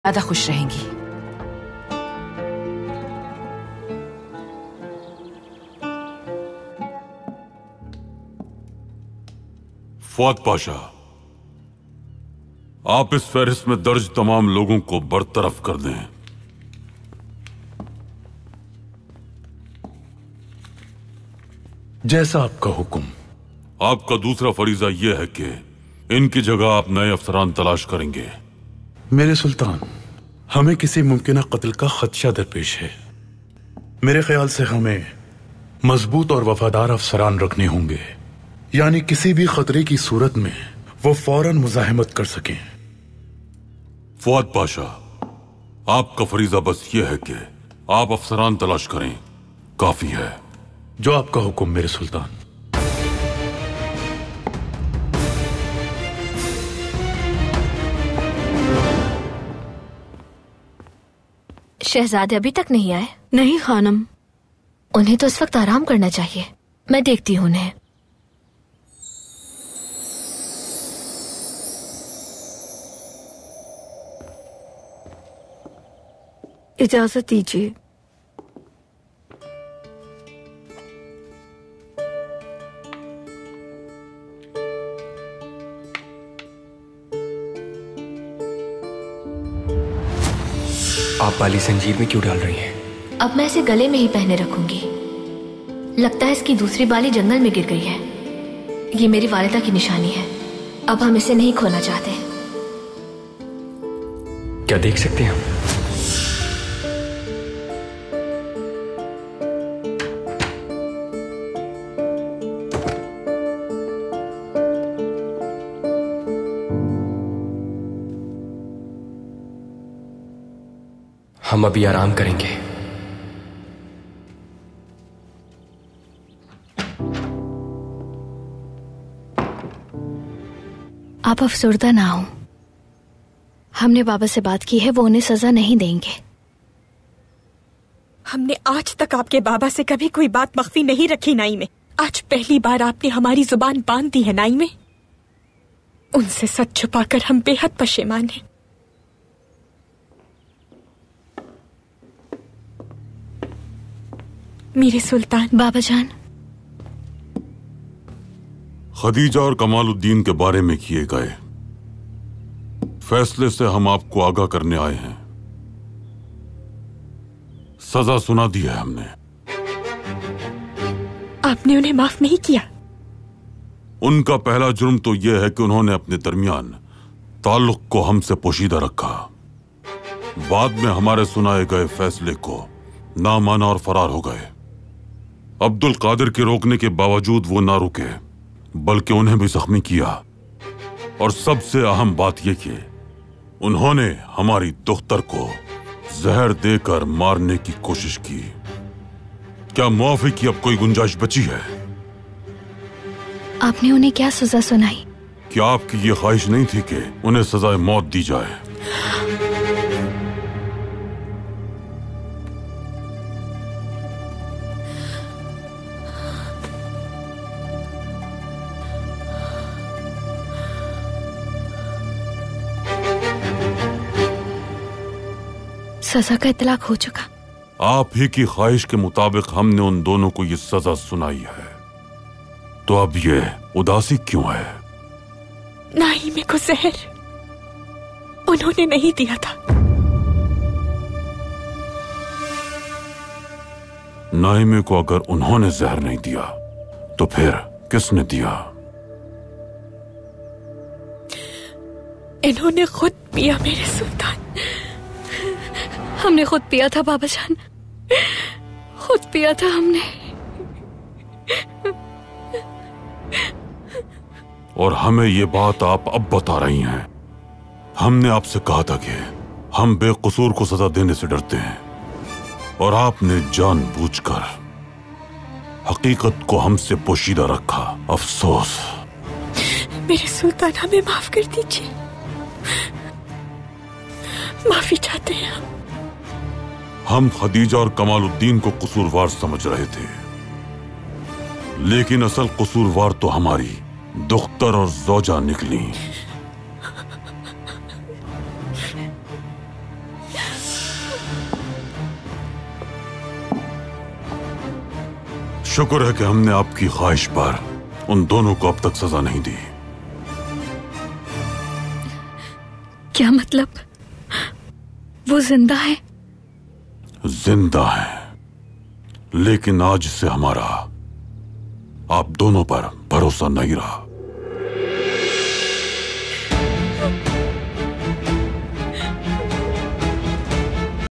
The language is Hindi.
ज्यादा खुश रहेंगी। फुआद पाशा, आप इस फहरिस्त में दर्ज तमाम लोगों को बरतरफ कर दें। जैसा आपका हुक्म। आपका दूसरा फरीजा यह है कि इनकी जगह आप नए अफसरान तलाश करेंगे। मेरे सुल्तान, हमें किसी मुमकिन कत्ल का खदशा दरपेश है। मेरे ख्याल से हमें मजबूत और वफादार अफसरान रखने होंगे, यानी किसी भी खतरे की सूरत में वो फौरन मुजाहिमत कर सकें। फुआद पाशा, आपका फरीजा बस यह है कि आप अफसरान तलाश करें, काफी है। जो आपका हुक्म मेरे सुल्तान। शहजादे अभी तक नहीं आए? नहीं खानम। उन्हें तो इस वक्त आराम करना चाहिए। मैं देखती हूँ उन्हें। इजाजत दीजिए। आप बाली संजीव में क्यों डाल रही हैं? अब मैं इसे गले में ही पहने रखूंगी। लगता है इसकी दूसरी बाली जंगल में गिर गई है। ये मेरी वालिदा की निशानी है। अब हम इसे नहीं खोना चाहते। क्या देख सकते हैं हम? हम अभी आराम करेंगे। आप अफसरदा ना हो। हमने बाबा से बात की है, वो उन्हें सजा नहीं देंगे। हमने आज तक आपके बाबा से कभी कोई बात मख्फी नहीं रखी नाई में। आज पहली बार आपने हमारी जुबान बांध दी है नाई में। उनसे सच छुपाकर हम बेहद पशेमान हैं। मेरे सुल्तान। बाबा जान, खदीजा और कमालुद्दीन के बारे में किए गए फैसले से हम आपको आगाह करने आए हैं। सजा सुना दी है हमने। आपने उन्हें माफ नहीं किया? उनका पहला जुर्म तो यह है कि उन्होंने अपने दरमियान ताल्लुक को हमसे पोशीदा रखा। बाद में हमारे सुनाए गए फैसले को ना माना और फरार हो गए। अब्दुल कादिर के रोकने के बावजूद वो ना रुके, बल्कि उन्हें भी जख्मी किया। और सबसे अहम बात यह कि उन्होंने हमारी दुख्तर को जहर देकर मारने की कोशिश की। क्या मुआफी की अब कोई गुंजाइश बची है? आपने उन्हें क्या सजा सुनाई? क्या आपकी ये ख्वाहिश नहीं थी कि उन्हें सजाए मौत दी जाए? सजा का इतलाक हो चुका। आप ही की ख्वाहिश के मुताबिक हमने उन दोनों को ये सजा सुनाई है, तो अब ये उदासी क्यों है? नाइमे को जहर उन्होंने नहीं दिया था। नाइमे को अगर उन्होंने जहर नहीं दिया तो फिर किसने दिया? इन्होंने खुद पिया मेरे सुल्तान। हमने खुद पिया था बाबा जान, खुद पिया था हमने। और हमें ये बात आप अब बता रही हैं। हमने आपसे कहा था कि हम बेकसूर को सजा देने से डरते हैं, और आपने जानबूझकर हकीकत को हमसे पोशीदा रखा। अफसोस। मेरे सुल्तान, हमें माफ कर दीजिए। माफी चाहते हैं हम खदीजा और कमालुद्दीन को कसूरवार समझ रहे थे, लेकिन असल कसूरवार तो हमारी दुख्तर और ज़ौजा निकली। शुक्र है कि हमने आपकी ख्वाहिश पर उन दोनों को अब तक सजा नहीं दी। क्या मतलब? वो जिंदा है? जिंदा है, लेकिन आज से हमारा आप दोनों पर भरोसा नहीं रहा।